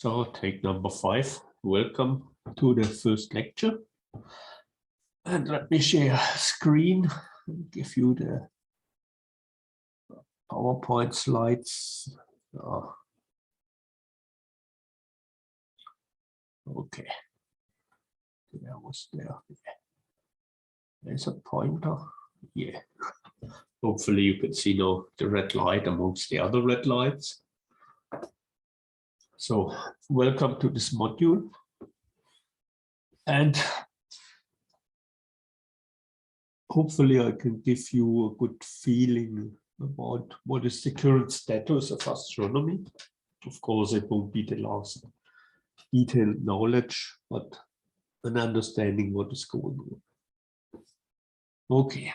So take number 5. Welcome to the first lecture. And let me share screen and give you the PowerPoint slides. Okay. There was there. There's a pointer. Yeah. Hopefully you can see now the red light amongst the other red lights. So welcome to this module. And hopefully I can give you a good feeling about what is the current status of astronomy. Of course, it won't be the last detailed knowledge, but an understanding what is going on. Okay,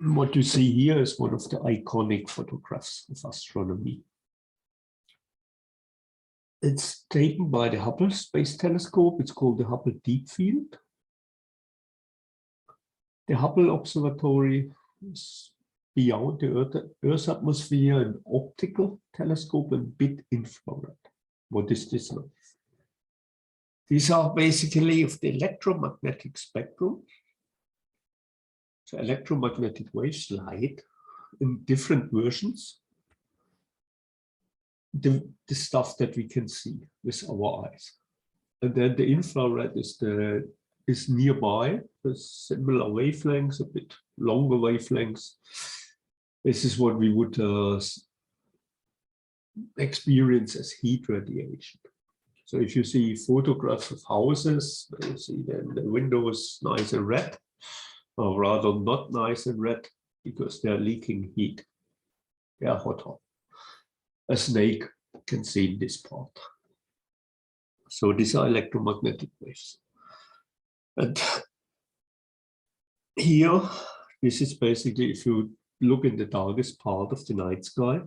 what you see here is one of the iconic photographs of astronomy. It's taken by the Hubble Space Telescope. It's called the Hubble Deep Field. The Hubble Observatory is beyond the Earth's atmosphere, an optical telescope and bit infrared. What is this one? These are basically of the electromagnetic spectrum. So electromagnetic waves, light, in different versions. The stuff that we can see with our eyes. And then the infrared is nearby, with similar wavelengths, a bit longer wavelengths. This is what we would experience as heat radiation. So if you see photographs of houses, you see then the windows nice and red, or rather not nice and red, because they're leaking heat. They are hotter. A snake can see in this part. So these are electromagnetic waves. And here, this is basically, if you look in the darkest part of the night sky,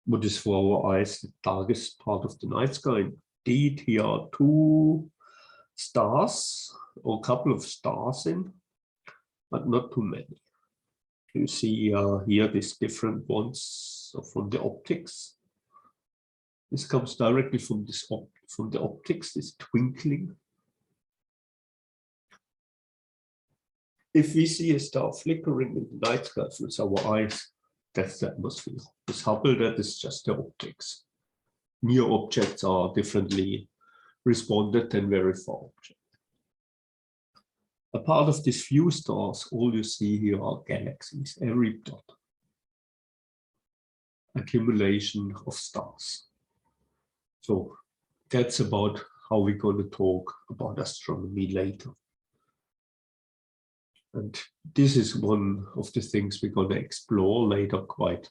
what is for our eyes the darkest part of the night sky? Indeed, here are two stars, or a couple of stars in, but not too many. You see here these different ones from the optics. This comes directly from the optics, this twinkling. If we see a star flickering in the night sky with our eyes, that's the atmosphere. With Hubble, that is just the optics. Near objects are differently responded than very far objects. A part of these few stars, all you see here are galaxies, every dot. Accumulation of stars. So that's about how we're going to talk about astronomy later. And this is one of the things we're going to explore later quite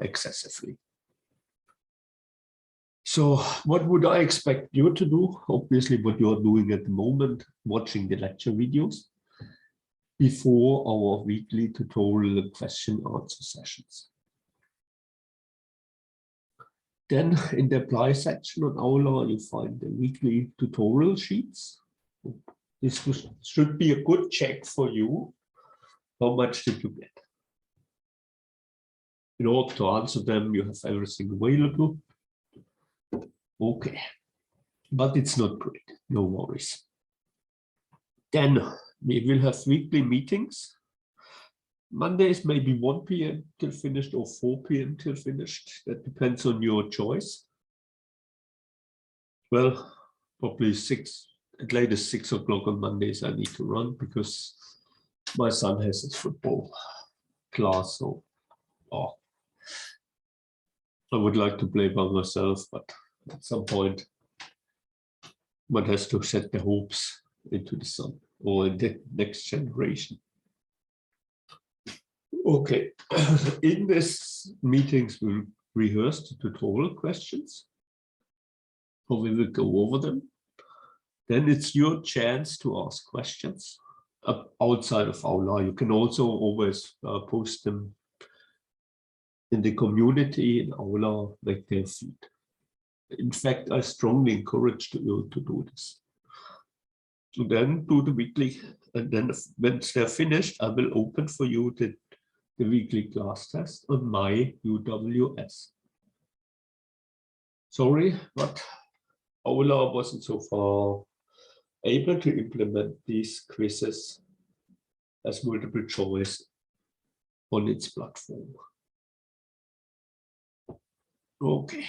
excessively. So what would I expect you to do? Obviously what you're doing at the moment, watching the lecture videos before our weekly tutorial question answer sessions. Then in the apply section on Aula, you find the weekly tutorial sheets. This should be a good check for you. How much did you get? In order to answer them, you have everything available. Okay, but it's not great, no worries. Then we will have weekly meetings. Mondays maybe 1 p.m. till finished or 4 p.m. till finished. That depends on your choice. Well, probably at latest 6 o'clock on Mondays I need to run because my son has his football class. So I would like to play by myself, but at some point one has to set the hopes into the sun or in the next generation. Okay, in these meetings we'll rehearse the tutorial questions, or we will go over them. Then it's your chance to ask questions outside of Aula. You can also always post them in the community in Aula, like their feed. In fact, I strongly encourage you to do this. So then do the weekly, and then when they're finished, I will open for you the weekly class test on my UWS. Sorry, but Aula wasn't so far able to implement these quizzes as multiple choice on its platform. Okay,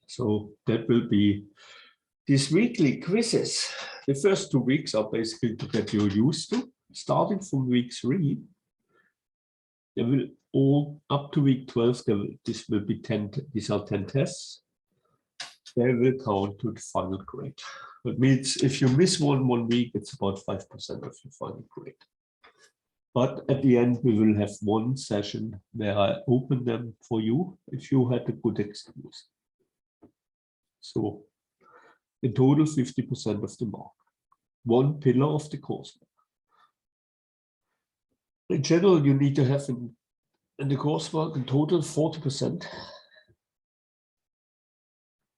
so that will be these weekly quizzes. The first 2 weeks are basically to get you used to. Starting from week 3, they will all up to week 12. This will be 10. These are 10 tests. They will count to the final grade. That means if you miss one week, it's about 5% of your final grade. But at the end, we will have one session where I open them for you if you had a good excuse. So in total, 50% of the mark. One pillar of the coursework. In general, you need to have in the coursework in total 40%.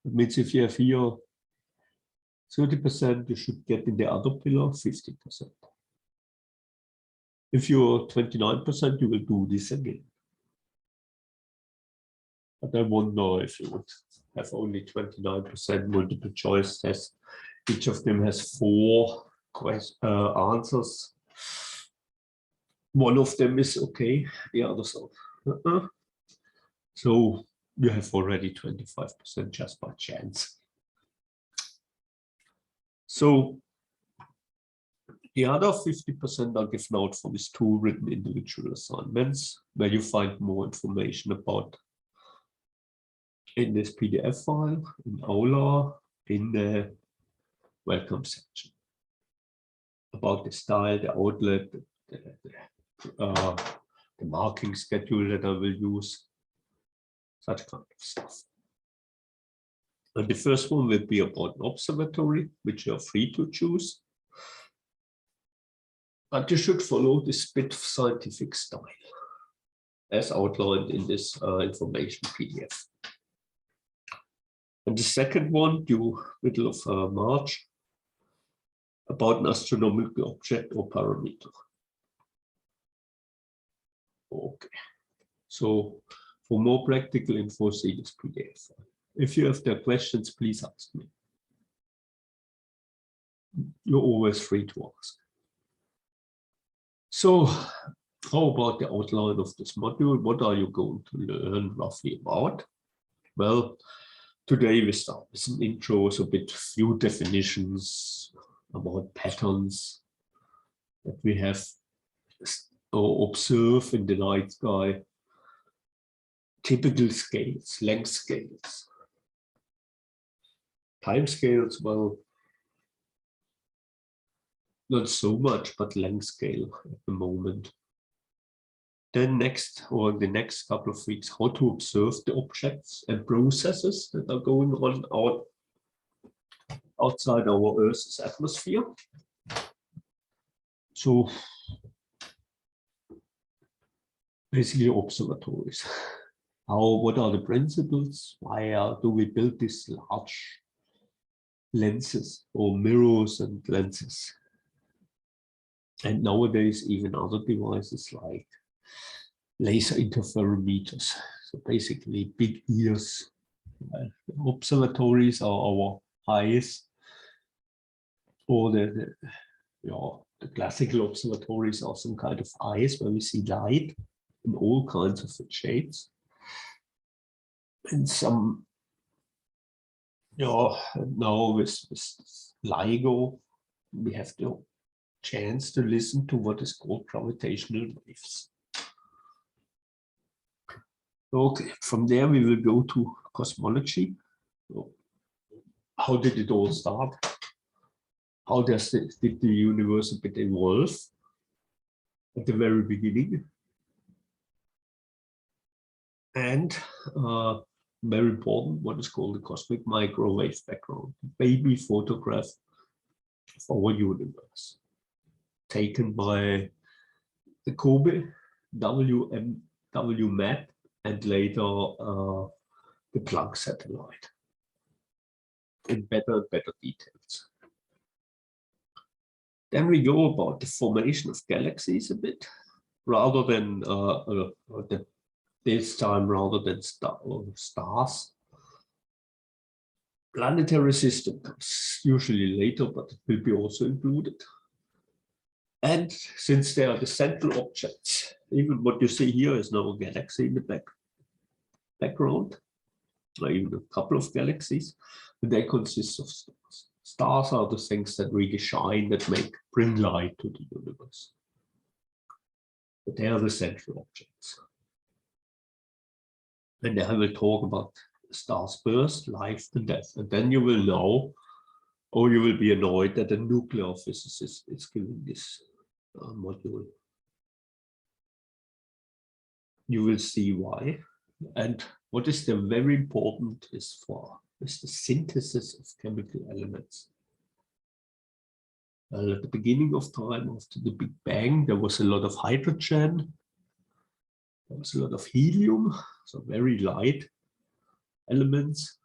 That means if you have here 30%, you should get in the other pillar 50%. If you're 29%, you will do this again. But I wonder if you would have only 29% multiple choice test. Each of them has 4 answers. One of them is okay, the others are. So you have already 25% just by chance. So the other 50% are given out for these 2 written individual assignments, where you find more information about in this PDF file, in Aula, in the welcome section. About the style, the outlet, the marking schedule that I will use, such kind of stuff. And the first one will be about an observatory, which you are free to choose. But you should follow this bit of scientific style, as outlined in this information PDF. And the second one, due middle of March, about an astronomical object or parameter. Okay, so for more practical info, see this PDF. If you have the questions, please ask me. You're always free to ask. So how about the outline of this module? What are you going to learn roughly about? Well, today we start with an intro, so a bit few definitions about patterns that we have or observe in the night sky, typical scales, length scales, time scales, well, not so much, but length scale at the moment. Then next, or the next couple of weeks, how to observe the objects and processes that are going on outside our Earth's atmosphere. So basically observatories. What are the principles? Why do we build these large lenses or mirrors and lenses? And nowadays, even other devices like laser interferometers. So basically big ears. Observatories are our eyes, or the classical observatories are some kind of eyes where we see light in all kinds of shades. And some, now with LIGO, we have the chance to listen to what is called gravitational waves. Okay, from there we will go to cosmology. How did it all start? How did the universe a bit evolve at the very beginning? And very important, what is called the cosmic microwave background, baby photograph of our universe, taken by the Kobe WMAP and later the Planck satellite in better and better details. Then we go about the formation of galaxies a bit, rather than this time rather than stars. Planetary system comes usually later, but it will be also included. And since they are the central objects, even what you see here is now a galaxy in the background, or even a couple of galaxies, and they consist of stars. Stars are the things that really shine, that bring light to the universe. But they are the central objects. And I will talk about stars' birth, life, and death. And then you will know, or you will be annoyed that a nuclear physicist is giving this module. You will see why. And what is the very important is the synthesis of chemical elements. At the beginning of time, after the Big Bang, there was a lot of hydrogen. There was a lot of helium, so very light elements.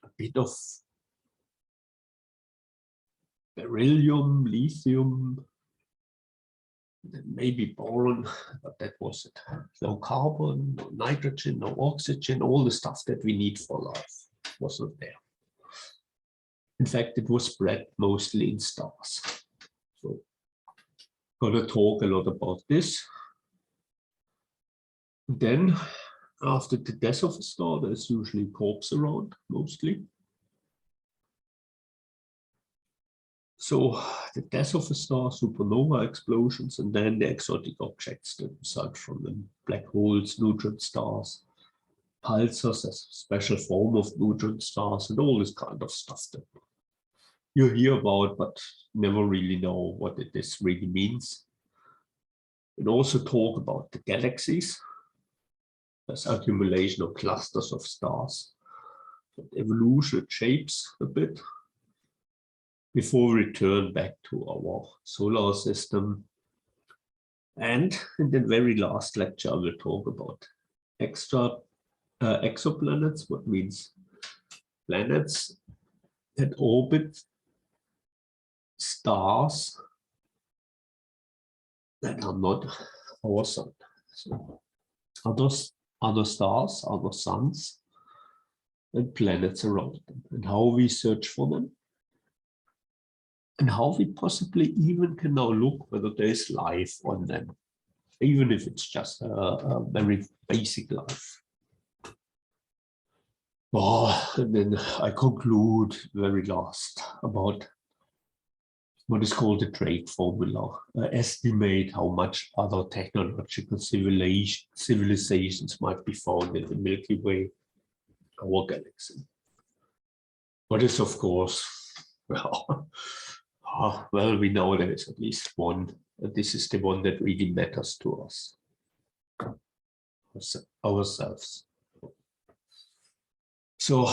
A bit of beryllium, lithium, maybe boron, but that was it. No carbon, no nitrogen, no oxygen, all the stuff that we need for life was not there. In fact, it was spread mostly in stars. So I'm going to talk a lot about this. Then, after the death of a star, there's usually corpse around, mostly. So the death of a star, supernova explosions, and then the exotic objects that result from them, black holes, neutron stars, pulsars, a special form of neutron stars, and all this kind of stuff that you hear about, but never really know what this really means. And also talk about the galaxies as accumulation of clusters of stars. But evolution shapes a bit before we return back to our solar system. And in the very last lecture, I will talk about exoplanets, what means planets that orbit stars that are not our sun. So other stars, other suns, and planets around them, and how we search for them, and how we possibly even can now look whether there is life on them, even if it's just a very basic life. Oh, and then I conclude very last about what is called the Drake formula, estimate how much other technological civilizations might be found in the Milky Way, our galaxy. But it's of course, well, we know there is at least one, and this is the one that really matters to us, ourselves. So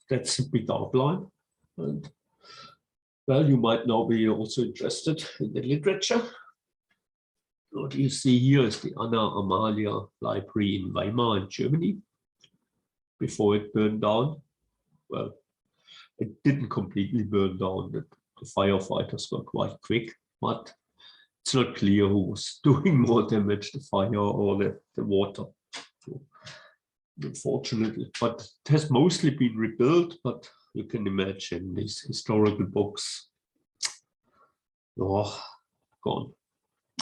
that's a big outline. And well, you might now be also interested in the literature. What you see here is the Amalia library in Weimar in Germany before it burned down. Well, it didn't completely burn down. The firefighters were quite quick, but it's not clear who was doing more damage, the fire or the water. So, unfortunately, but it has mostly been rebuilt, but you can imagine these historical books, oh, gone,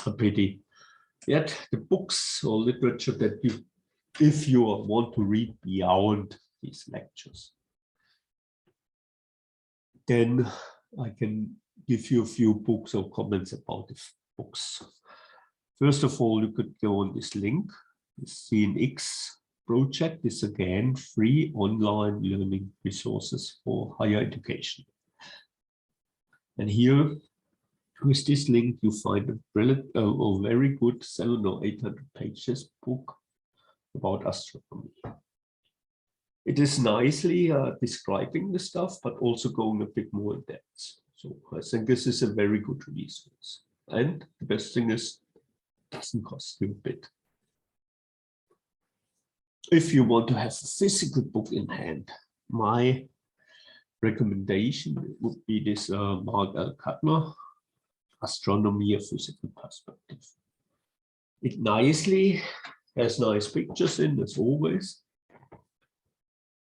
a pity. Yet the books or literature that you, if you want to read beyond these lectures, then I can give you a few books or comments about the books. First of all, you could go on this link, the CNX project is again free online learning resources for higher education. And here, with this link, you find a very good 700 or 800 pages book about astronomy. It is nicely describing the stuff, but also going a bit more in depth. So I think this is a very good resource. And the best thing is, it doesn't cost you a bit. If you want to have a physical book in hand, my recommendation would be this Mark L. Kuttner, Astronomy, a Physical Perspective. It nicely has nice pictures in, as always.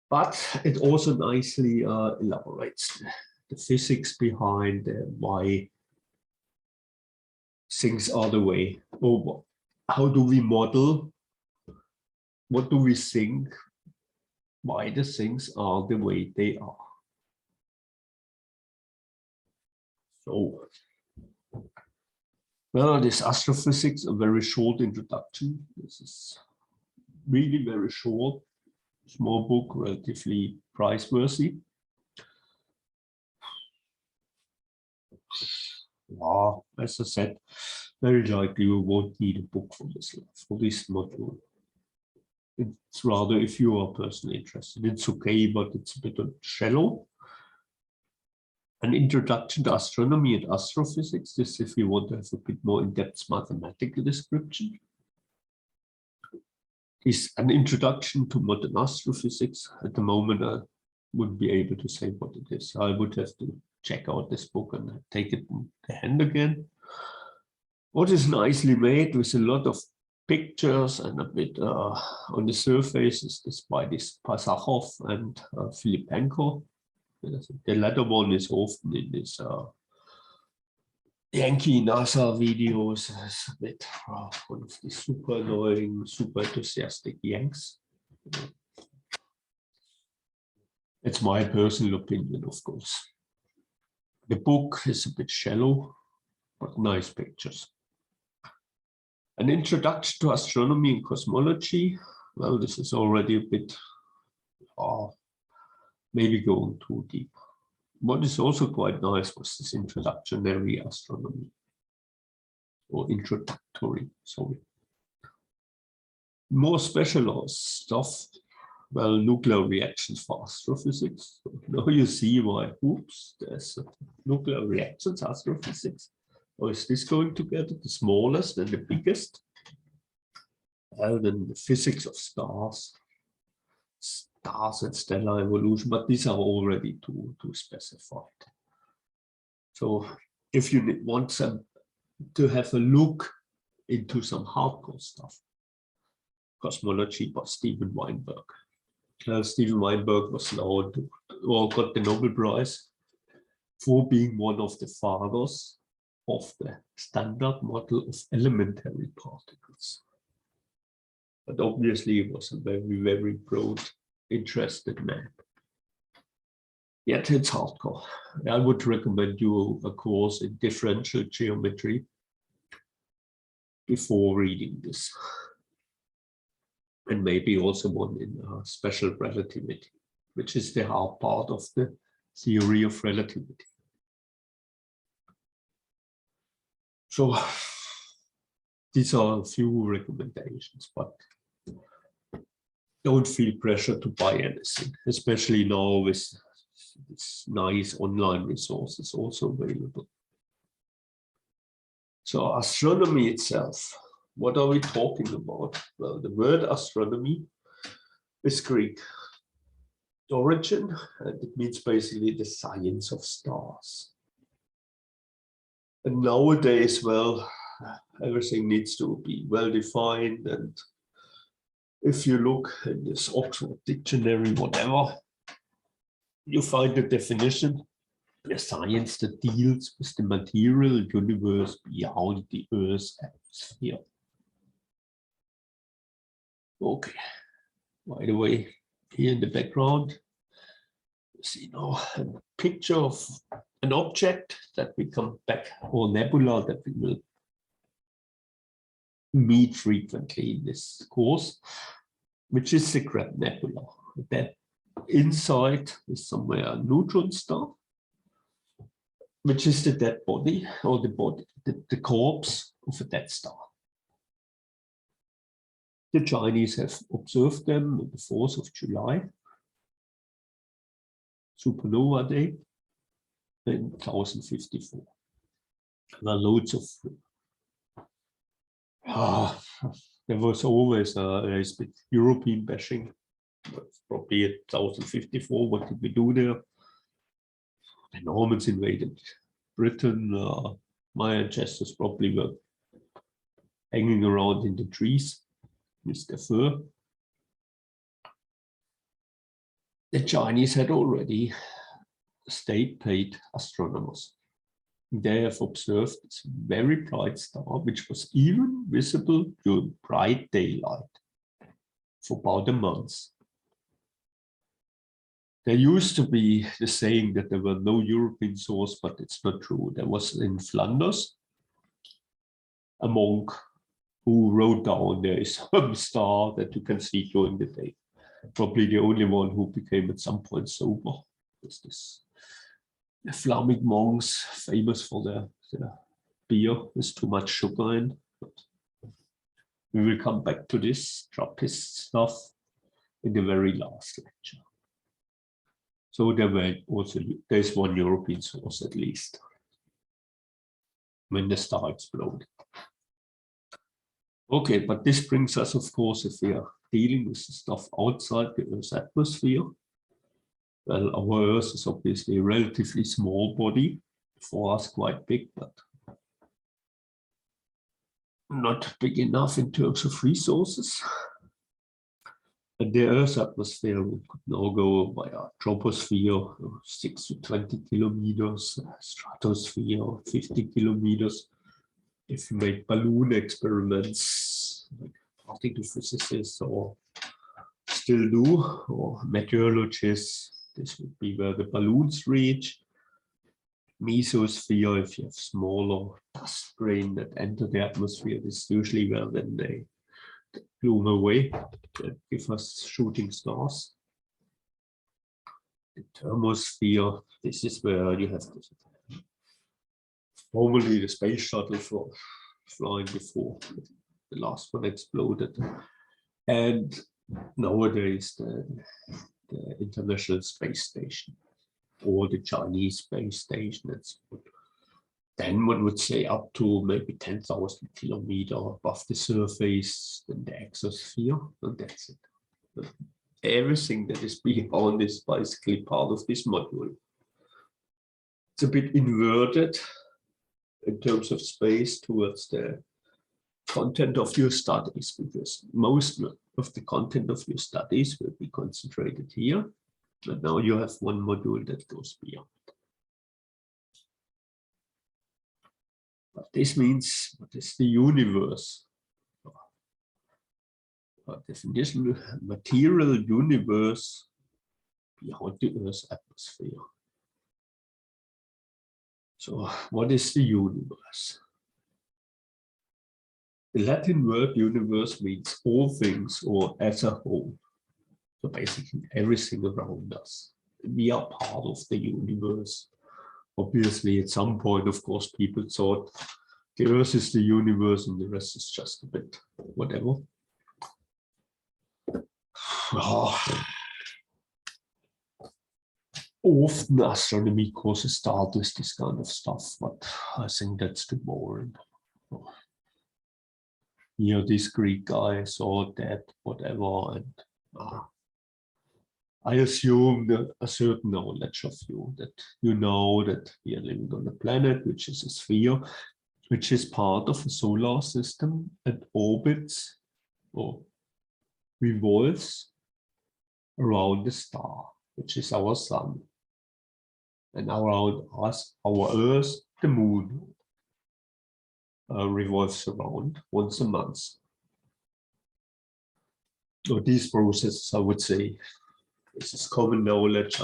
But it also nicely elaborates the physics behind why things are the way, or how do we model, what do we think, why the things are the way they are. So, well, this astrophysics, a very short introduction. This is really very short, small book, relatively price-worthy. As I said, very likely you won't need a book for this module. It's rather, if you are personally interested, it's okay, but it's a bit shallow. An introduction to astronomy and astrophysics. This, if you want to have a bit more in-depth mathematical description, is an introduction to modern astrophysics. At the moment, I wouldn't be able to say what it is. I would have to check out this book and take it in the hand again. What is nicely made with a lot of pictures and a bit on the surface is this by this Pasachov and Filipenko. The latter one is often in this Yankee NASA videos. It's a bit one of the super annoying, super enthusiastic Yanks. It's my personal opinion, of course. The book is a bit shallow, but nice pictures. An introduction to astronomy and cosmology. Well, this is already a bit, maybe going too deep. What is also quite nice was this introductory astronomy, or introductory, sorry. More specialized stuff, well, nuclear reactions for astrophysics. So now you see why, oops, there's nuclear reactions, astrophysics. Or is this going together, the smallest and the biggest? Well, then the physics of stars and stellar evolution, but these are already too specified. So if you want to have a look into some hardcore stuff, cosmology by Steven Weinberg. Steven Weinberg was known to, or got the Nobel Prize for being one of the fathers of the standard model of elementary particles. But obviously he was a very, very broad, interested man. Yet it's hardcore. I would recommend you a course in differential geometry before reading this. And maybe also one in special relativity, which is the hard part of the theory of relativity. So these are a few recommendations, but don't feel pressure to buy anything, especially now with this nice online resources also available. So astronomy itself, what are we talking about? Well, the word astronomy is Greek origin, and it means basically the science of stars. And nowadays, well, everything needs to be well defined, and if you look in this Oxford dictionary, whatever, you find the definition, a science that deals with the material universe beyond the Earth's atmosphere. Okay, by the way, here in the background, you see now a picture of an object that we come back, or nebula that we will meet frequently in this course, which is the Crab Nebula. That inside is somewhere a neutron star, which is the dead body, or the corpse of a dead star. The Chinese have observed them on the 4th of July, supernova day, in 1054. There are loads of there was always a bit European bashing. Probably at 1054, what did we do there? The Normans invaded Britain. My ancestors probably were hanging around in the trees with the fur. the Chinese had already state-paid astronomers. They have observed this very bright star, which was even visible during bright daylight for about a month. There used to be the saying that there were no European sources, but it's not true. There was in Flanders a monk who wrote down there is some star that you can see during the day. Probably the only one who became at some point sober is this. The Flaming monks, famous for their beer with too much sugar in. But we will come back to this Trappist stuff in the very last lecture. So there's one European source at least when the star exploded. Okay, but this brings us, of course, if we are dealing with the stuff outside the Earth's atmosphere. Well, our Earth is obviously a relatively small body, for us quite big, but not big enough in terms of resources. And the Earth's atmosphere could now go via troposphere, 6 to 20 kilometers, stratosphere, 50 kilometers. If you make balloon experiments, like particle physicists or still do, or meteorologists, this would be where the balloons reach. Mesosphere, if you have smaller dust grain that enter the atmosphere, this is usually where then they bloom away, that give us shooting stars. The thermosphere, this is where you have this. Formerly the space shuttle for flying before the last one exploded. And nowadays the International Space Station or the Chinese space station. Then one would say up to maybe 10,000 kilometers above the surface, then the exosphere, and that's it. But everything that is beyond is basically part of this module. It's a bit inverted in terms of space towards the content of your studies, because most of the content of your studies will be concentrated here. But now you have one module that goes beyond. But this means, what is the universe? By definition, material universe beyond the Earth's atmosphere. So what is the universe? The Latin word universe means all things or as a whole. So basically everything around us. We are part of the universe. Obviously, at some point, of course, people thought the Earth is the universe and the rest is just a bit whatever. Often astronomy courses start with this kind of stuff, but I think that's too boring. Here, this Greek guy saw that, whatever, and I assume that a certain knowledge of you, that you know that we are living on a planet, which is a sphere, which is part of a solar system and orbits or revolves around the star, which is our sun. And around us, our Earth, the moon, revolves around once a month. So these processes, I would say, this is common knowledge.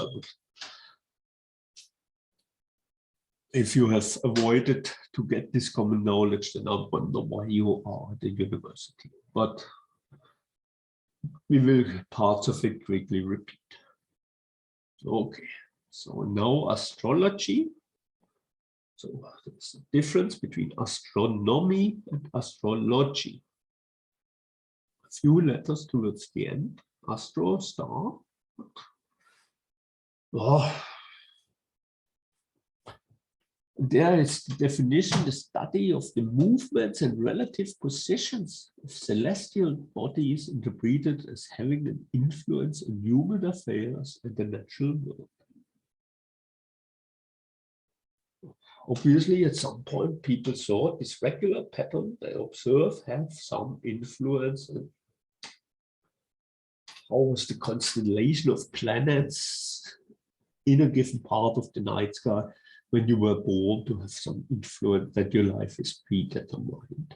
If you have avoided to get this common knowledge, then I wonder why you are at the university. But we will parts of it quickly repeat. Okay, so now astrology. So there's a difference between astronomy and astrology. A few letters towards the end. Astro, star. There is the definition, the study of the movements and relative positions of celestial bodies interpreted as having an influence on human affairs and the natural world. Obviously, at some point, people thought this regular pattern they observe have some influence on how is the constellation of planets in a given part of the night sky when you were born to have some influence that your life is predetermined.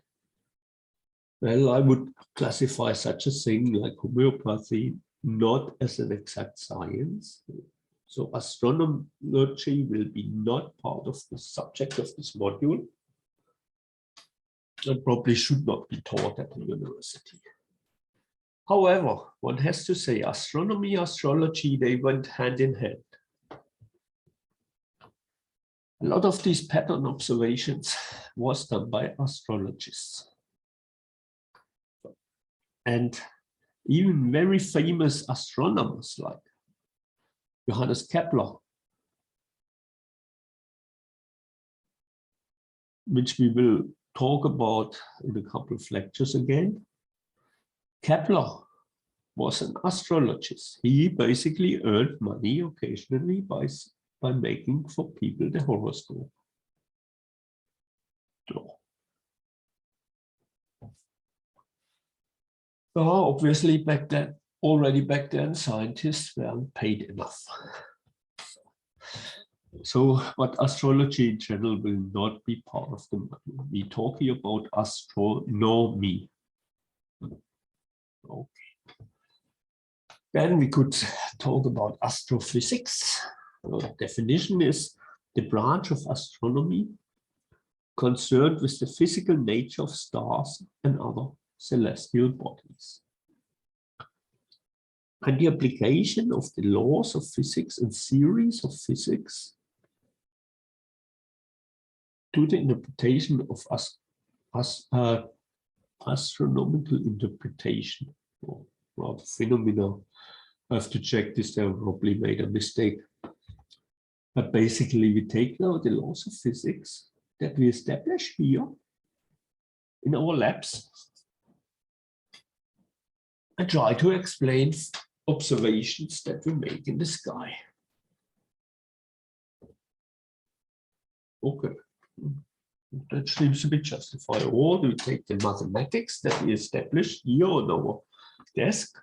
Well, I would classify such a thing like homeopathy not as an exact science. So astrology will be not part of the subject of this module and probably should not be taught at the university. However, one has to say astronomy, astrology, they went hand in hand. A lot of these pattern observations was done by astrologists. And even very famous astronomers like Johannes Kepler, which we will talk about in a couple of lectures again. Kepler was an astrologist. He basically earned money occasionally by making for people the horoscope. So obviously already back then, scientists weren't paid enough. So, but astrology in general will not be part of the module. We're talking about astronomy. Okay. Then we could talk about astrophysics. The definition is the branch of astronomy concerned with the physical nature of stars and other celestial bodies, and the application of the laws of physics and theories of physics to the interpretation of astronomical interpretation, or rather phenomena. I have to check this, they probably made a mistake. But basically we take now the laws of physics that we establish here in our labs and try to explain observations that we make in the sky. Okay, that seems to be justified. Or we take the mathematics that we establish here on our desk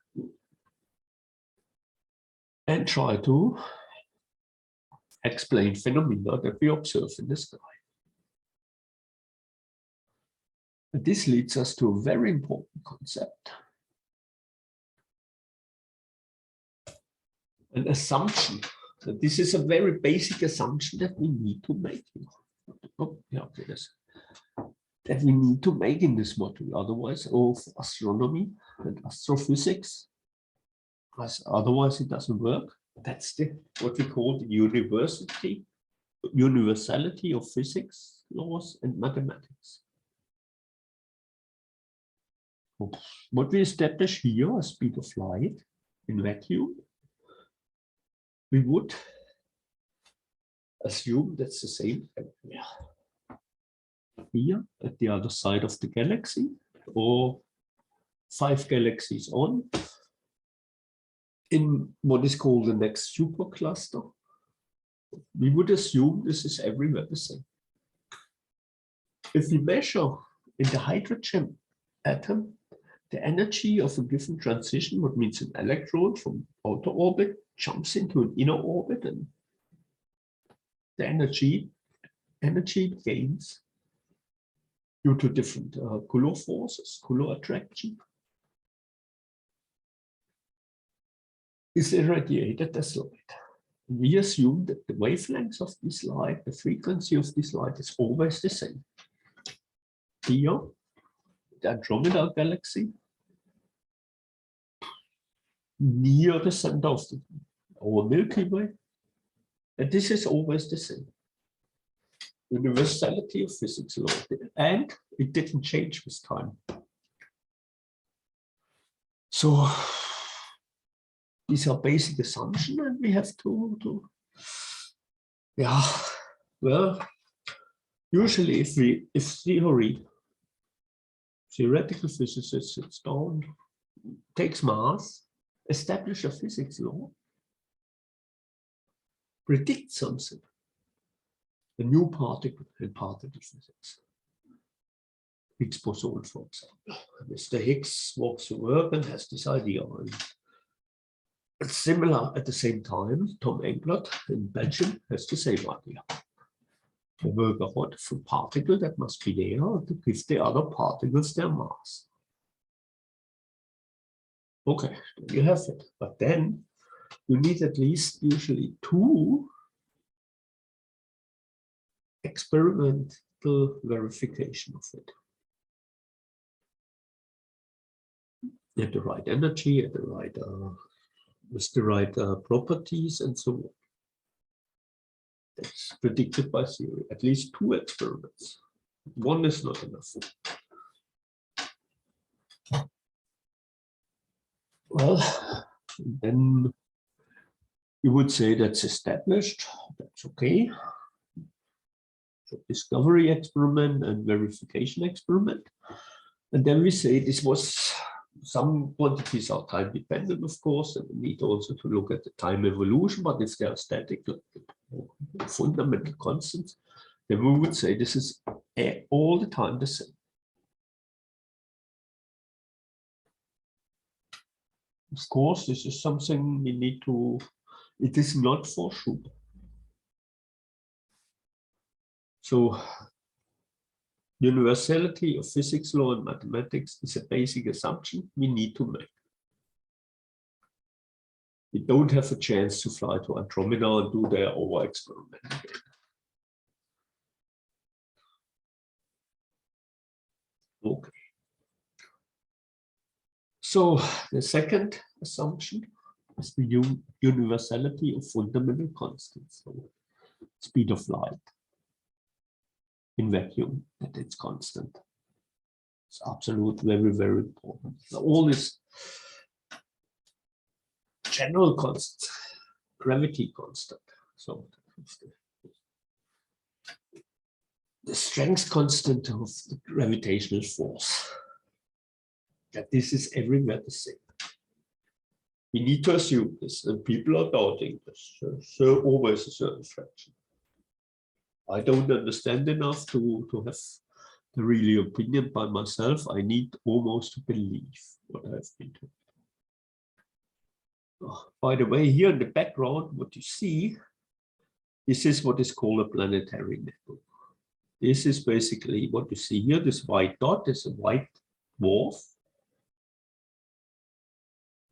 and try to explain phenomena that we observe in the sky. And this leads us to a very important concept. An assumption. So this is a very basic assumption that we need to make. That we need to make in this module. Otherwise, of astronomy and astrophysics, otherwise it doesn't work. That's what we call the universality of physics, laws, and mathematics. What we establish here as speed of light in vacuum, we would assume that's the same here at the other side of the galaxy, or 5 galaxies on, in what is called the next supercluster. We would assume this is everywhere the same. If we measure in the hydrogen atom the energy of a given transition, what means an electron from outer orbit jumps into an inner orbit, and the energy gains due to different color forces, color attraction, is irradiated as light. We assume that the wavelength of this light, the frequency of this light, is always the same. Here, the Andromeda galaxy, near the center of our Milky Way, and this is always the same. Universality of physics law, and it didn't change with time. So these are basic assumptions, and we have to well, usually if theoretical physicists sits down, takes math, establish a physics law, predict something, a new particle in particle physics, Higgs boson, for example. Mr. Higgs walks to work and has this idea, and It's similar at the same time. Tom Englert in Belgium has the same idea. They work out for particle that must be there to give the other particles their mass. Okay, you have it. But then you need at least usually 2 experimental verification of it. At the right energy, at the right with the right properties and so on. That's predicted by theory. At least 2 experiments. 1 is not enough. Well, then you would say that's established. That's okay. So discovery experiment and verification experiment. And then we say this was, some quantities are time dependent, of course, and we need also to look at the time evolution, but if they are static, like fundamental constants, then we would say this is all the time the same. Of course, this is something we need to, it is not for sure. So universality of physics law and mathematics is a basic assumption we need to make. We don't have a chance to fly to Andromeda and do their over experiment again. Okay. So the second assumption is the universality of fundamental constants. So speed of light in vacuum, that it's constant. It's absolute, very, very important. So all this general constant, gravity constant. So the strength constant of the gravitational force, that this is everywhere the same. We need to assume this, and people are doubting this. So always a certain fraction. I don't understand enough to have the real opinion by myself. I need almost to believe what I've been told. Oh, by the way, here in the background, what you see, this is what is called a planetary network. This is basically what you see here. This white dot is a white dwarf.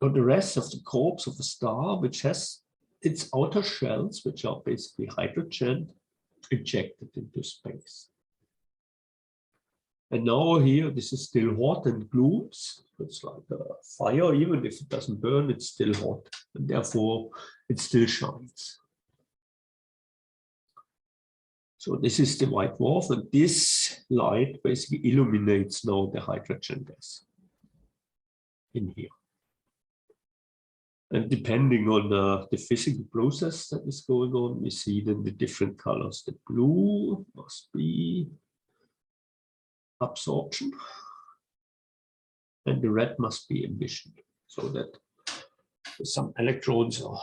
But the rest of the corpse of a star, which has its outer shells, which are basically hydrogen, ejected into space. And now here, this is still hot and glooms. It's like a fire, even if it doesn't burn, it's still hot. And therefore, it still shines. So this is the white dwarf, and this light basically illuminates now the hydrogen gas in here. And depending on the physical process that is going on, we see then the different colors. The blue must be absorption, and the red must be emission, so that some electrons are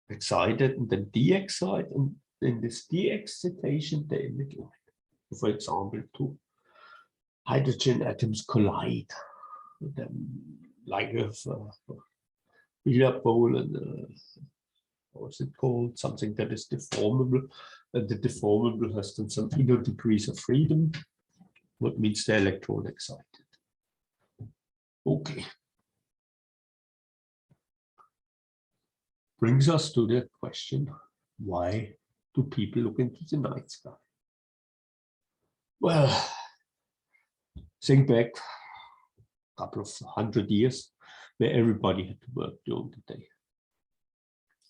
excited and then de-excited, and in this de-excitation they emit light. For example, two hydrogen atoms collide, and then like a billiard ball, and what's it called? Something that is deformable, and the deformable has then some inner degrees of freedom, what means the electron excited. Okay. Brings us to the question, why do people look into the night sky? Well, think back a couple of 100 years where everybody had to work during the day.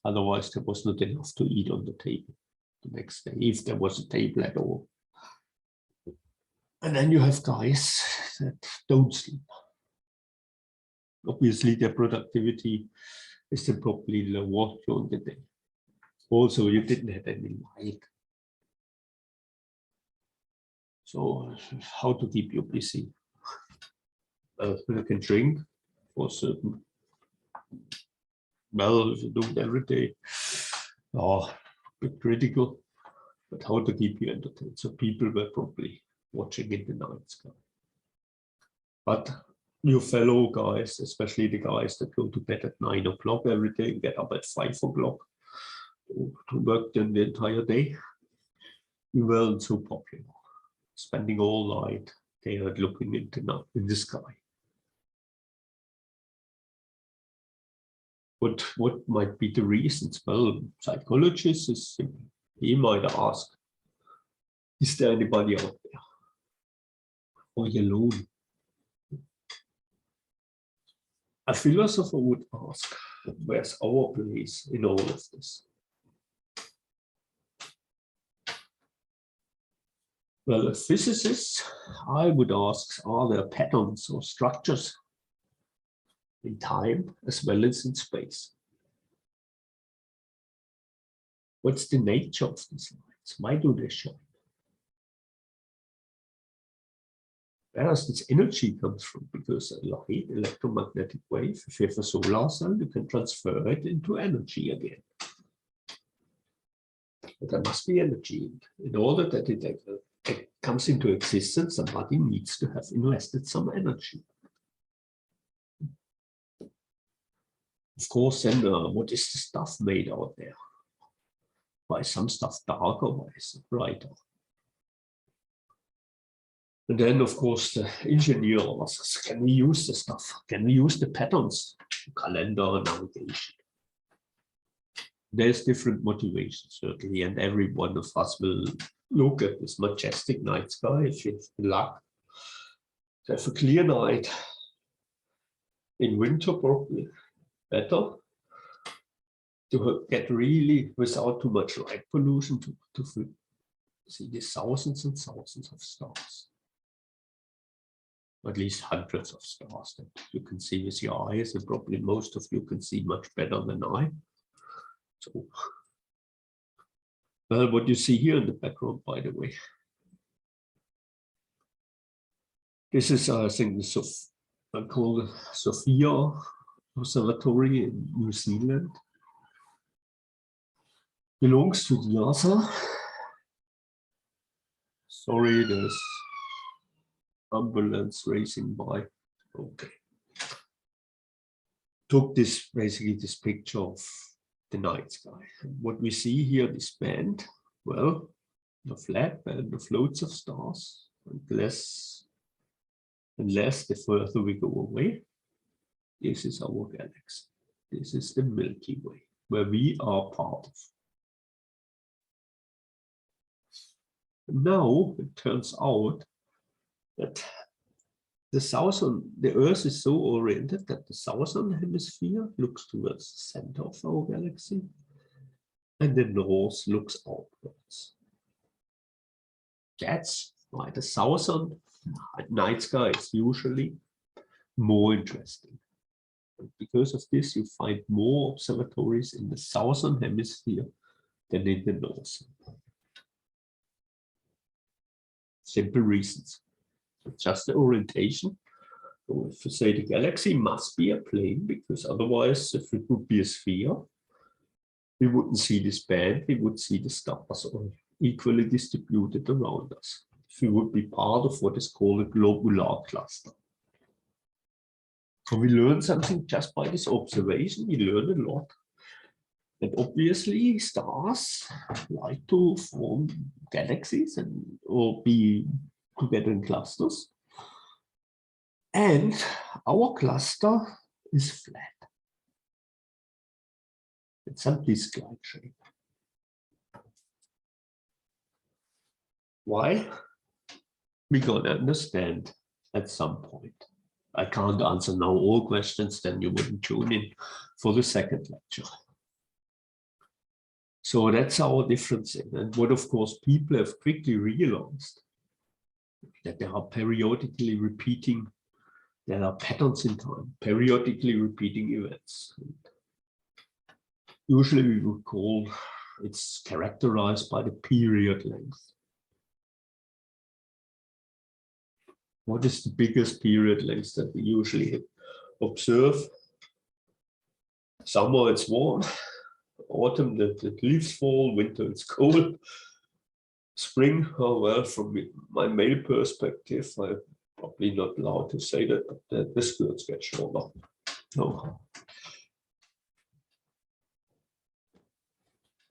Otherwise, there was not enough to eat on the table the next day, if there was a table at all. And then you have guys that don't sleep. Obviously, their productivity is probably lower during the day. Also, you didn't have any light. So how to keep you busy? You can drink for certain. Well, if you do it every day, a bit critical, but how to keep you entertained? So people were probably watching in the night sky. But your fellow guys, especially the guys that go to bed at 9 o'clock every day, get up at 5 o'clock to work then the entire day, you weren't so popular, spending all night there looking into in the sky. What might be the reasons? Well, psychologists is simple. He might ask, is there anybody out there? Or are you alone? A philosopher would ask, where's our place in all of this? Well, a physicist, I would ask, are there patterns or structures in time as well as in space? What's the nature of these lights? Why do they shine? Where does this energy come from? Because a light, electromagnetic wave, if you have a solar cell, you can transfer it into energy again. But there must be energy. In order that it comes into existence, somebody needs to have invested some energy. Of course, then what is the stuff made out there? Why is some stuff darker? Why is it brighter? And then, of course, the engineer asks, can we use the stuff? Can we use the patterns? Calendar, navigation. There's different motivations, certainly, and every one of us will look at this majestic night sky if you have luck to have a clear night. In winter, probably better to get really, without too much light pollution, to see the thousands and thousands of stars. At least hundreds of stars that you can see with your eyes, and probably most of you can see much better than I. So, well, what you see here in the background, by the way, this is, I think, I call the Sophia Observatory in New Zealand. Belongs to the NASA. Sorry, there's ambulance racing by. Okay. Took this, basically this picture of the night sky. And what we see here, this band, well, the flat band of loads of stars, and less the further we go away. This is our galaxy. This is the Milky Way, where we are part of. Now it turns out that the Earth is so oriented that the southern hemisphere looks towards the center of our galaxy, and the north looks outwards. That's why the southern night sky is usually more interesting. And because of this, you find more observatories in the southern hemisphere than in the northern. Simple reasons. It's just the orientation. So if you say the galaxy must be a plane, because otherwise, if it would be a sphere, we wouldn't see this band, we would see the stars equally distributed around us. If we would be part of what is called a globular cluster. So we learn something just by this observation. We learn a lot. And obviously, stars like to form galaxies or be together in clusters. And our cluster is flat. It's simply slight shape. Why? We're going to understand at some point. I can't answer now all questions, then you wouldn't tune in for the second lecture. So that's our difference. And what, of course, people have quickly realized that there are periodically repeating, there are patterns in time, periodically repeating events. And usually we would call it's characterized by the period length. What is the biggest period length that we usually observe? Summer it's warm, autumn the leaves fall, winter it's cold. Spring, oh well, from my male perspective, I Probably not allowed to say that, but the skirts get shorter. No.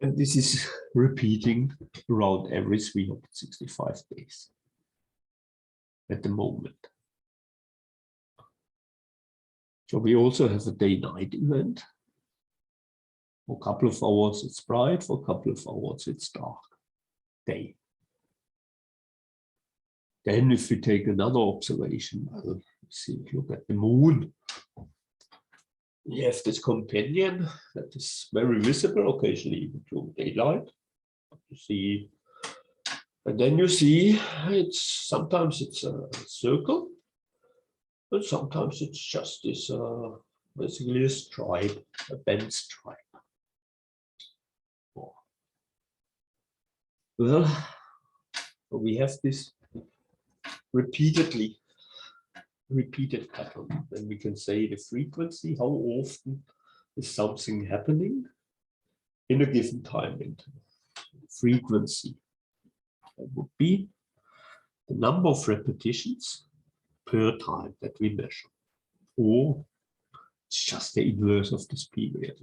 And this is repeating around every 365 days at the moment. So we also have a day-night event. For a couple of hours it's bright, for a couple of hours it's dark, day. Then if we take another observation, see, look at the moon. We have this companion that is very visible, occasionally even during daylight. You see, and then you see sometimes it's a circle, but sometimes it's just this basically a stripe, a bent stripe. Well, we have this repeated pattern. Then we can say the frequency, how often is something happening in a given time interval. Frequency, that would be the number of repetitions per time that we measure, or it's just the inverse of this period.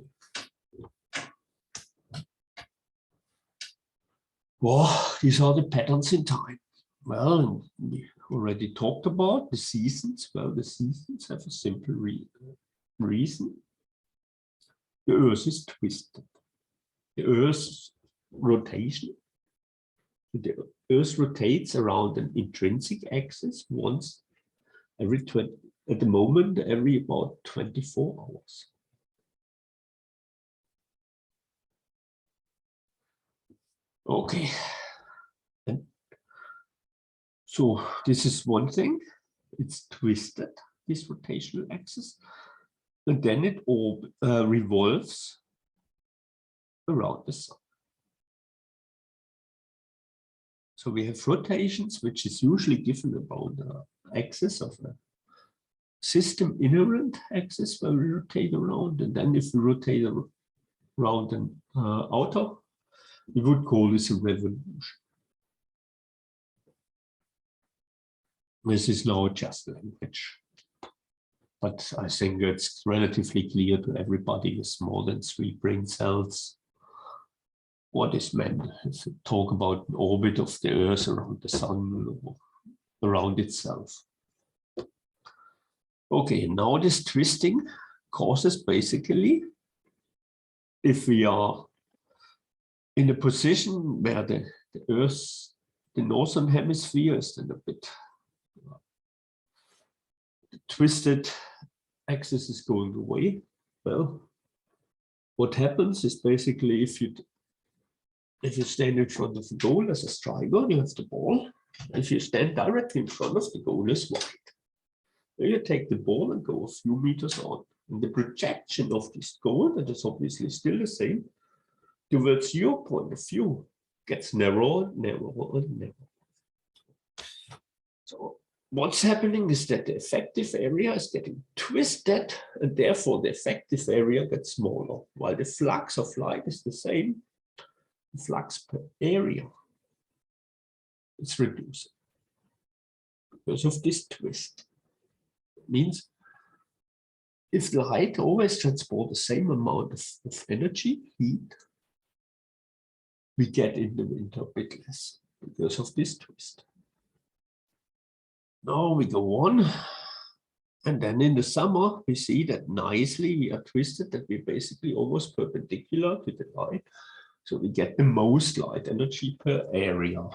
Well, these are the patterns in time. Well, we already talked about the seasons. Well, the seasons have a simple reason. The Earth is twisted. The Earth's rotation. The Earth rotates around an intrinsic axis once every at the moment every about 24 hours. Okay. And so this is one thing. It's twisted, this rotational axis, and then it all revolves around the sun. So we have rotations, which is usually given about the axis of a system inherent axis where we rotate around, and then if we rotate around an outer, we would call this a revolution. This is now just language, but I think it's relatively clear to everybody with more than 3 brain cells what is meant. If we talk about an orbit of the Earth around the sun or around itself. Okay, now this twisting causes basically, if we are in a position where the Earth, the northern hemisphere is then a bit the twisted axis is going away. Well, what happens is basically if you stand in front of the goal as a striker, you have the ball. If you stand directly in front of the goal is wide. Then you take the ball and go a few meters on. And the projection of this goal, that is obviously still the same, towards your point of view, gets narrower, narrower, and narrower. So what's happening is that the effective area is getting twisted, and therefore the effective area gets smaller, while the flux of light is the same. The flux per area is reducing because of this twist. It means if the light always transports the same amount of energy, heat, we get in the winter a bit less because of this twist. Now we go on, and then in the summer we see that nicely we are twisted, that we're basically almost perpendicular to the light. So we get the most light energy per area.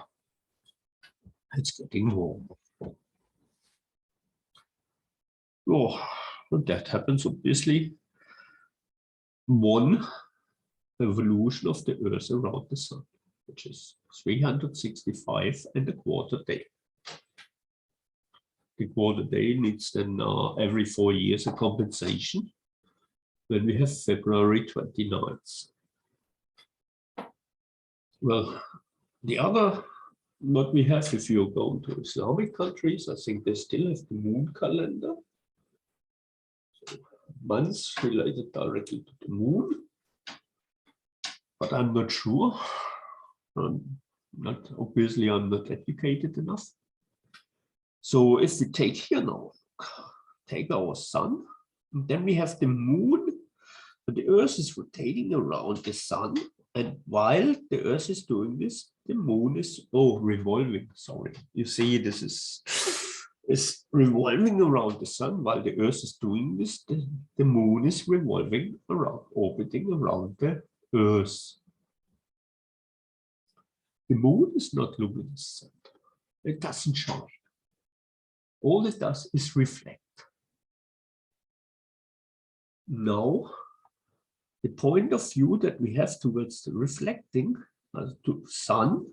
It's getting warmer. Oh, and that happens obviously one revolution of the Earth around the sun, which is 365.25 days. The quarter day needs then every 4 years a compensation when we have February 29th. Well, the other, what we have, if you're going to Islamic countries, I think they still have the moon calendar. So months related directly to the moon. But I'm not sure. Obviously, I'm not educated enough. So if we take here now, take our sun, and then we have the moon, but the Earth is rotating around the sun, and while the Earth is doing this, the moon is revolving. Sorry, you see, this is revolving around the sun while the Earth is doing this. The moon is revolving around, orbiting around the Earth. The moon is not luminescent. It doesn't shine. All it does is reflect. Now, the point of view that we have towards the reflecting, to sun,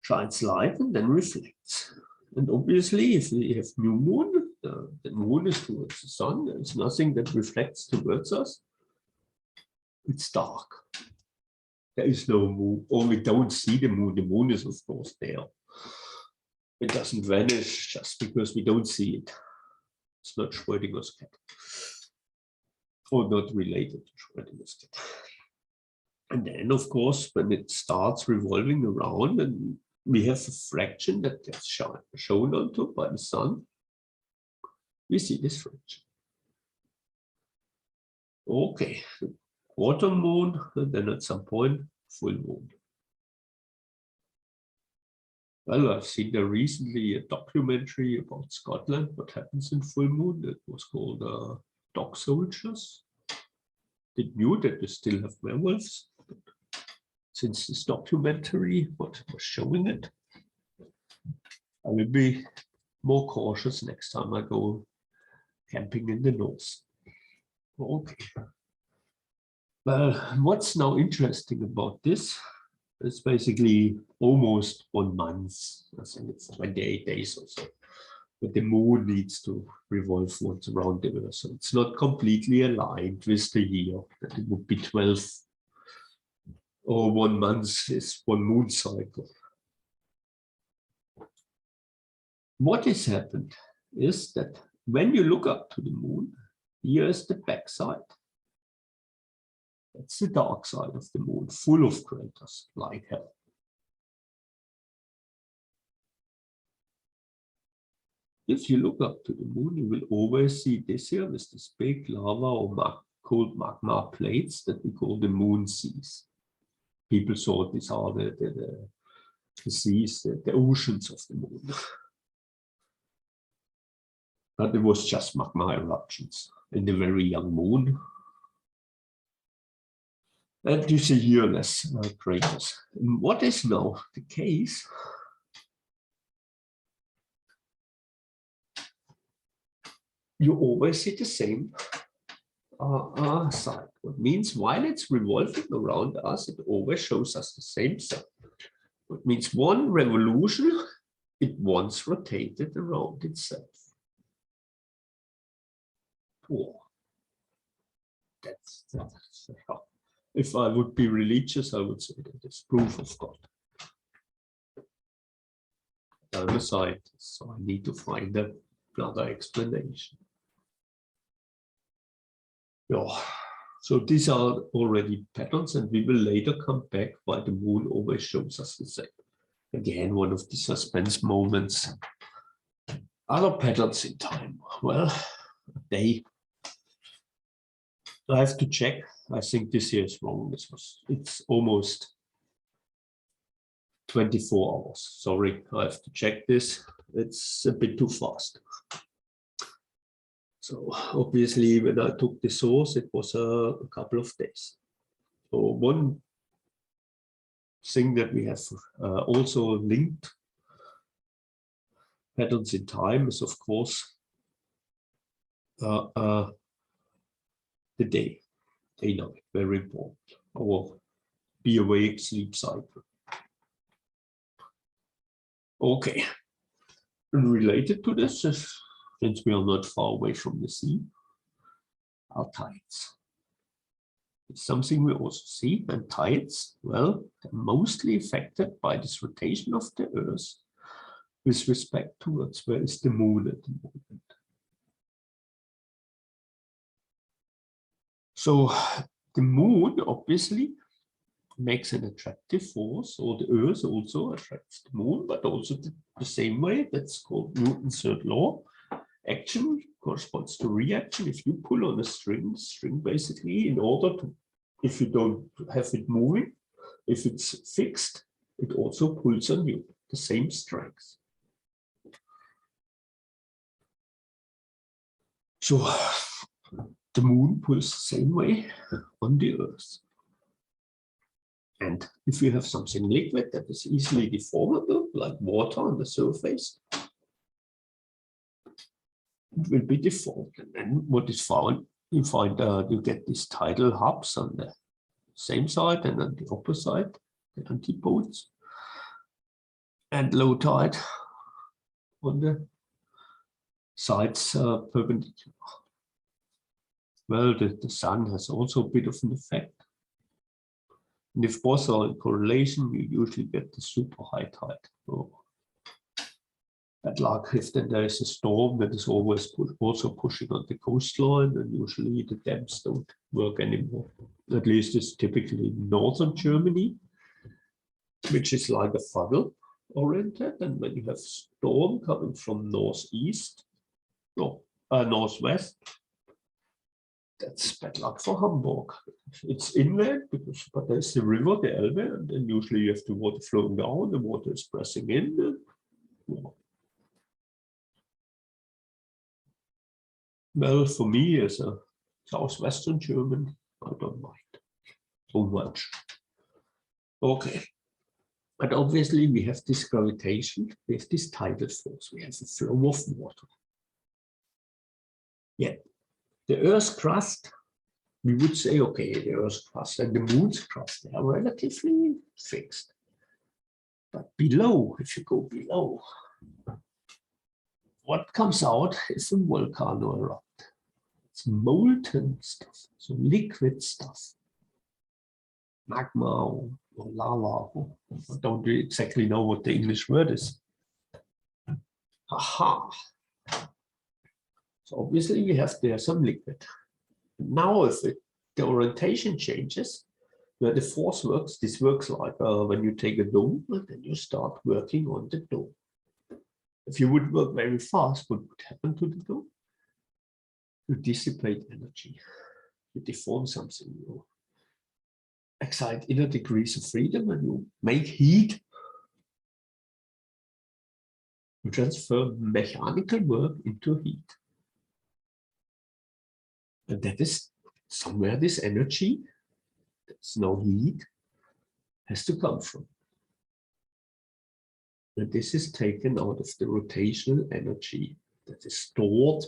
shines light and then reflects. And obviously, if we have new moon, the moon is towards the sun. There's nothing that reflects towards us. It's dark. There is no moon, or we don't see the moon. The moon is, of course, there. It doesn't vanish just because we don't see it. It's not Schrödinger's cat, or not related to Schrödinger's cat. And then, of course, when it starts revolving around and we have a fraction that gets shown onto by the sun, we see this fraction. Okay, quarter moon, and then at some point, full moon. Well, I've seen there recently a documentary about Scotland, what happens in full moon. It was called Dog Soldiers. They knew that they still have werewolves. Since this documentary, what was showing it, I will be more cautious next time I go camping in the north. Okay. Well, what's now interesting about this is basically almost 1 month. I think it's 28 days or so. But the moon needs to revolve once around the Earth. So it's not completely aligned with the year. That it would be 12 or 1 month is 1 moon cycle. What has happened is that when you look up to the moon, here is the backside. That's the dark side of the moon, full of craters like hell. If you look up to the moon, you will always see this here with this big lava or cold magma plates that we call the moon seas. People thought these are the seas, the oceans of the moon. But it was just magma eruptions in the very young moon. And you see here less craters. And what is now the case? You always see the same side. What means while it's revolving around us, it always shows us the same side. What means one revolution, it once rotated around itself. Oh, that's if I would be religious, I would say that it's proof of God. I'm a scientist, so I need to find another explanation. Yeah. So these are already patterns, and we will later come back why the moon always shows us the same. Again, one of the suspense moments. Other patterns in time. Well, I have to check. I think this here is wrong. It's almost 24 hours. Sorry, I have to check this. It's a bit too fast. So obviously, when I took the source, it was a couple of days. So one thing that we have also linked patterns in time is, of course, the day-night, very important. Our be awake sleep cycle. Okay, and related to this is, since we are not far away from the sea, are tides. It's something we also see, and tides, well, they're mostly affected by this rotation of the Earth with respect towards where is the moon at the moment. So the moon, obviously, makes an attractive force, or the Earth also attracts the Moon, but also the same way. That's called Newton's third law. Action corresponds to reaction. If you pull on a string basically, in order to, if you don't have it moving, if it's fixed, it also pulls on you, the same strength. So the Moon pulls the same way on the Earth. And if you have something liquid that is easily deformable, like water on the surface, it will be deformed. And then what is found, you get these tidal hubs on the same side and on the opposite side, the antipodes, and low tide on the sides perpendicular. Well, the sun has also a bit of an effect. And if both are in correlation, you usually get the super high tide. So bad luck if then there is a storm that is always also pushing on the coastline, and usually the dams don't work anymore. At least it's typically in northern Germany, which is like a funnel oriented. And when you have storm coming from northwest, that's bad luck for Hamburg. It's inland, but there's the river, the Elbe, and then usually you have the water flowing down, the water is pressing in. Well, for me as a southwestern German, I don't mind so much. Okay, but obviously we have this gravitation, we have this tidal force, we have the flow of water. Yeah. The Earth's crust, we would say, okay, the Earth's crust and the Moon's crust, they are relatively fixed. But below, if you go below, what comes out is a volcano erupt. It's molten stuff, so liquid stuff. Magma or lava. I don't exactly know what the English word is. Aha. So obviously we have there some liquid. Now if the orientation changes, where the force works, this works like when you take a dome and then you start working on the dome. If you would work very fast, what would happen to the dome? You dissipate energy, you deform something, you excite inner degrees of freedom, and you make heat. You transfer mechanical work into heat. And that is somewhere this energy, that's no heat, has to come from. And this is taken out of the rotational energy that is stored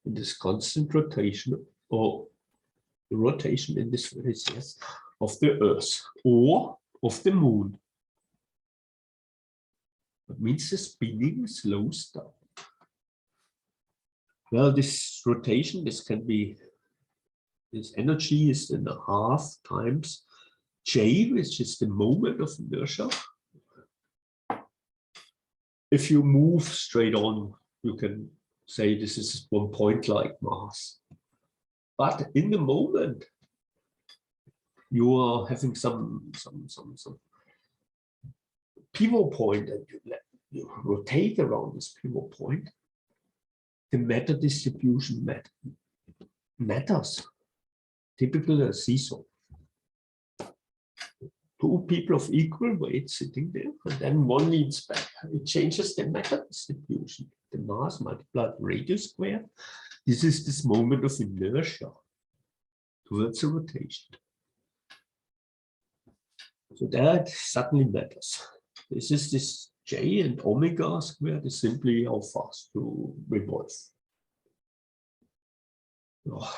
in this constant rotation, or the rotation in this phase, yes, of the Earth or of the Moon. That means the spinning slows down. Well, this rotation, this energy is in a half times J, which is the moment of inertia. If you move straight on, you can say this is one point like mass. But in the moment, you are having some pivot point, and you rotate around this pivot point. The matter distribution matters. Typically a seesaw. Two people of equal weight sitting there, and then one leans back. It changes the matter distribution. The mass multiplied radius squared. This is this moment of inertia towards a rotation. So that suddenly matters. This is this J, and omega squared is simply how fast you revolve. Oh,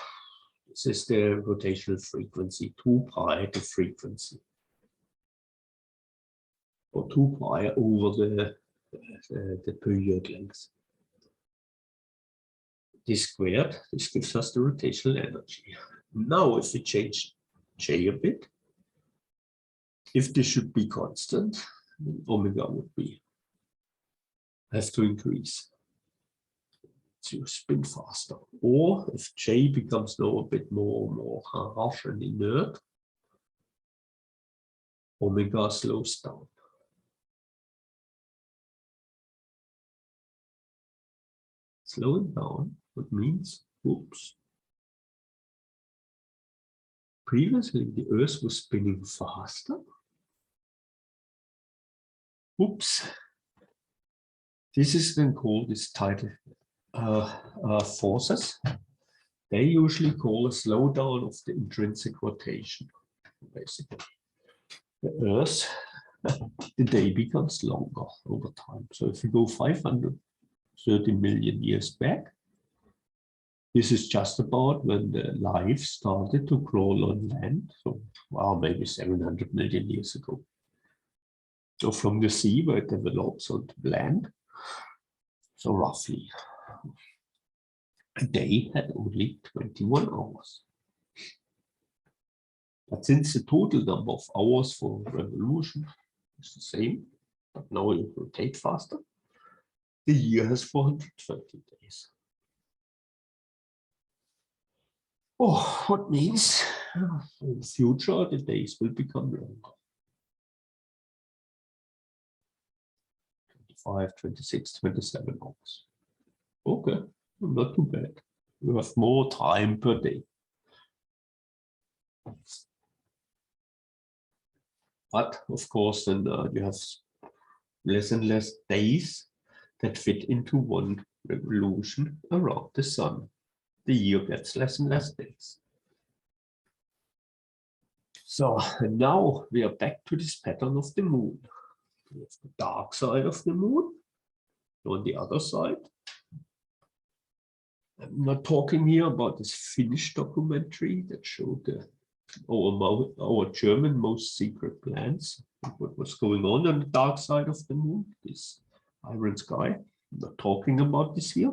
this is the rotational frequency, 2 pi the frequency. Or 2 pi over the period length. This squared, this gives us the rotational energy. Now, if we change J a bit, if this should be constant, then omega would have to increase to spin faster. Or if J becomes now a bit more harsh and inert, omega slows down. Slowing down, what means, oops. Previously, the Earth was spinning faster. Oops. This is then called this tidal forces. They usually call a slowdown of the intrinsic rotation. Basically, the Earth, the day becomes longer over time. So if you go 530 million years back, this is just about when the life started to crawl on land. So, well, maybe 700 million years ago. So from the sea where it develops onto land, so roughly a day had only 21 hours. But since the total number of hours for revolution is the same, but now it rotates faster, the year has 430 days. Oh, what means in the future the days will become longer. 25, 26, 27 hours. Okay, not too bad. You have more time per day. But of course, then you have less and less days that fit into one revolution around the sun. The year gets less and less days. So and now we are back to this pattern of the moon. We have the dark side of the moon. On the other side, I'm not talking here about this Finnish documentary that showed our German most secret plans, what was going on the dark side of the moon, this iron sky. I'm not talking about this here.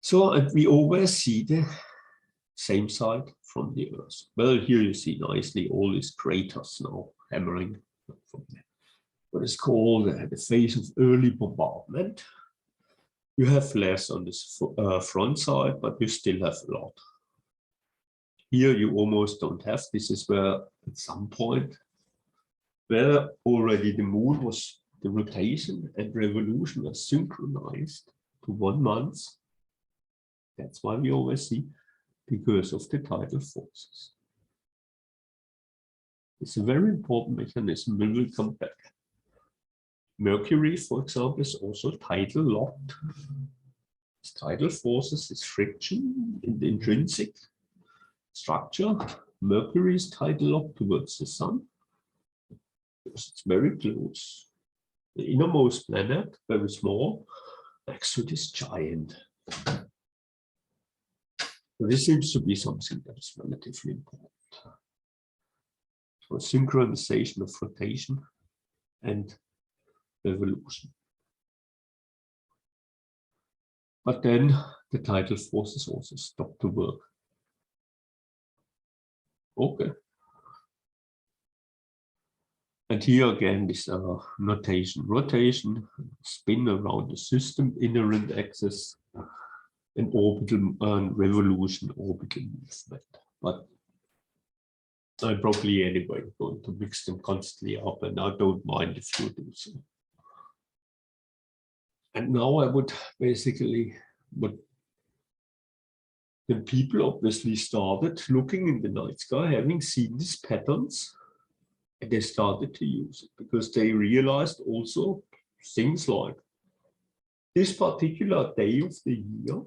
So, and we always see the same side from the Earth. Well, here you see nicely all these craters now hammering from what is called the phase of early bombardment. You have less on this front side, but you still have a lot. Here you almost don't have. This is where at some point, where already the moon was, the rotation and revolution was synchronized to 1 month. That's why we always see, because of the tidal forces. It's a very important mechanism. We will come back. Mercury, for example, is also tidal locked. This tidal forces is friction in the intrinsic structure. Mercury is tidal locked towards the sun because it's very close. The innermost planet, very small, next to this giant. So this seems to be something that is relatively important. So synchronization of rotation and revolution. But then the tidal forces also stop to work. Okay. And here again, this notation, rotation, spin around the system, inherent axis, and orbital revolution, orbital movement. But I'm probably anyway going to mix them constantly up, and I don't mind if you do so. And now I would basically, the people obviously started looking in the night sky, having seen these patterns, and they started to use it because they realized also things like this particular day of the year,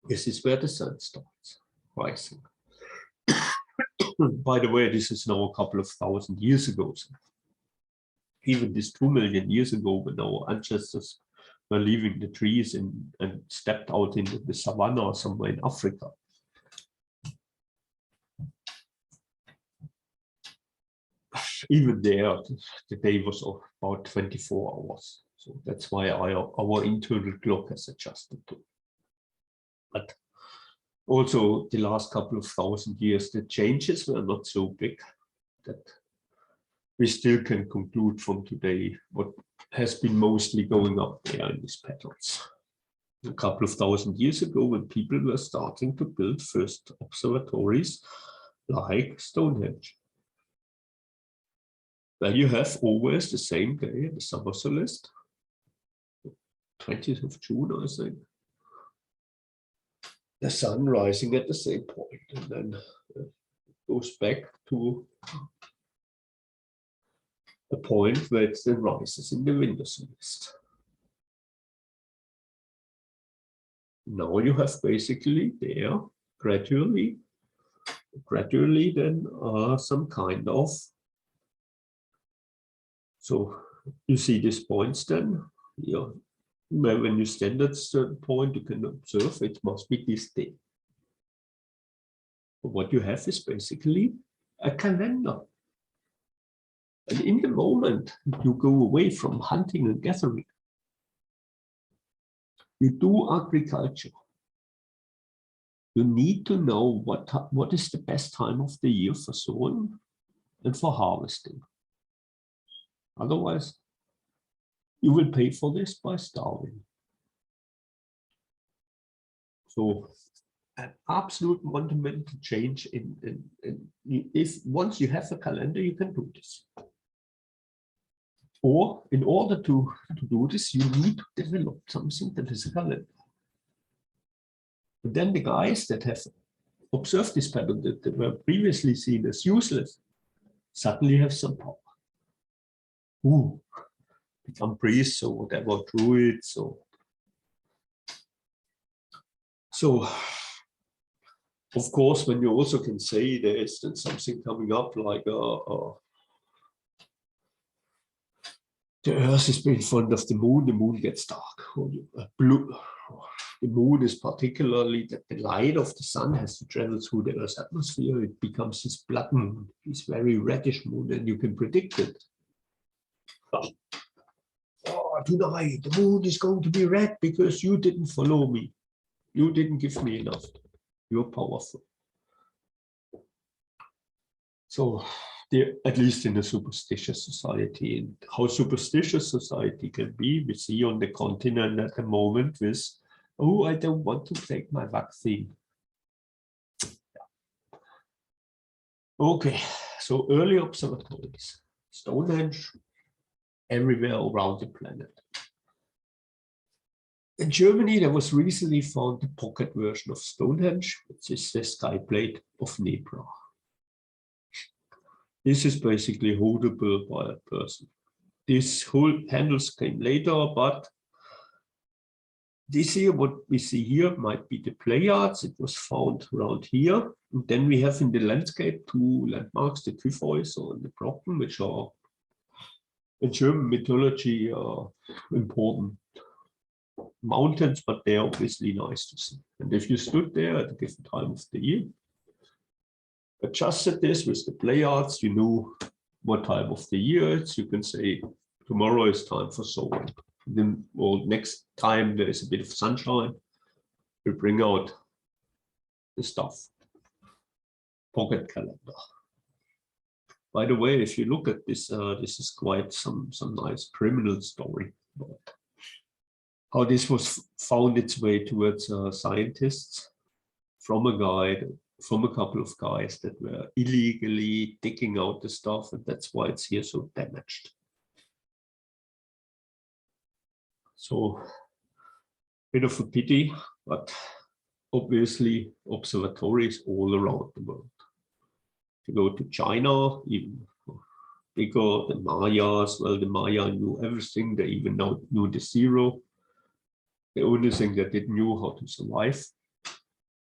this is where the sun starts rising. By the way, this is now a couple of thousand years ago. So even this 2 million years ago, when our ancestors were leaving the trees and stepped out into the savannah or somewhere in Africa. Even there, the day was about 24 hours. So that's why our internal clock has adjusted to. But also the last couple of thousand years, the changes were not so big that we still can conclude from today what has been mostly going up there in these patterns. A couple of thousand years ago, when people were starting to build first observatories like Stonehenge. Well, you have always the same day in the summer solstice, 20th of June, I think. The sun rising at the same point, and then goes back to a point where it then rises in the winter solstice. Now you have basically there gradually then some kind of, so you see these points then, yeah, when you stand at a certain point, you can observe it must be this day. But what you have is basically a calendar. And in the moment you go away from hunting and gathering, you do agriculture. You need to know what is the best time of the year for sowing and for harvesting. Otherwise, you will pay for this by starving. So an absolute fundamental change if once you have a calendar, you can do this. Or in order to do this, you need to develop something that is a calendar. But then the guys that have observed this pattern that were previously seen as useless suddenly have some power. Ooh, become priests or whatever, druids or so. Of course, when you also can say there is then something coming up like the Earth is in front of the moon gets dark, or blue. The moon is particularly that the light of the sun has to travel through the Earth's atmosphere. It becomes this blood moon, this very reddish moon, and you can predict it. Oh, tonight the moon is going to be red because you didn't follow me. You didn't give me enough. You're powerful. So, at least in a superstitious society, and how superstitious society can be, we see on the continent at the moment with, oh, I don't want to take my vaccine. Okay, so early observatories, Stonehenge, everywhere around the planet. In Germany, there was recently found a pocket version of Stonehenge, which is the sky plate of Nebra. This is basically holdable by a person. These whole handles came later, but this here, what we see here might be the Pleiades. It was found around here. And then we have in the landscape two landmarks, the Kyphois and the Brocken, which are in German mythology important mountains, but they're obviously nice to see. And if you stood there at a given time of the year, adjusted this with the Pleiades, you knew what time of the year it's. You can say tomorrow is time for sowing. Then, well, next time there is a bit of sunshine, we bring out the stuff. Pocket calendar. By the way, if you look at this, this is quite some nice criminal story about how this was found its way towards scientists from a couple of guys that were illegally digging out the stuff, and that's why it's here so damaged. So, bit of a pity, but obviously observatories all around the world. If you go to China, even bigger, the Mayas, well, the Maya knew everything, they even knew the zero. The only thing that they knew how to survive.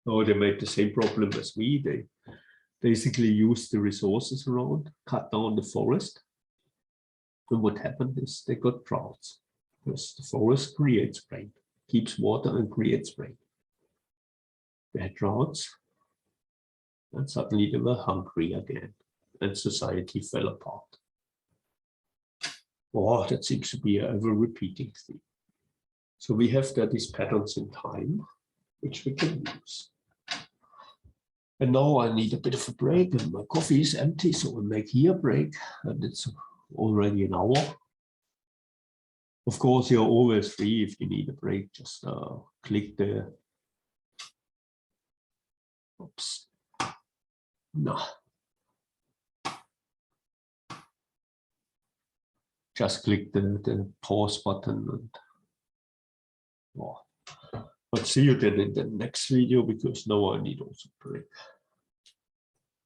Oh, they made the same problem as we. They basically used the resources around, cut down the forest. And what happened is they got droughts because the forest creates rain, keeps water and creates rain. They had droughts, and suddenly they were hungry again, and society fell apart. Oh, that seems to be an ever-repeating theme. So we have these patterns in time, which we can use. And now I need a bit of a break, and my coffee is empty, so we'll make here a break, and it's already an hour. Of course, you're always free if you need a break, just click the, oops, no. just click the pause button. And, oh. But see you then in the next video, because now I need also break.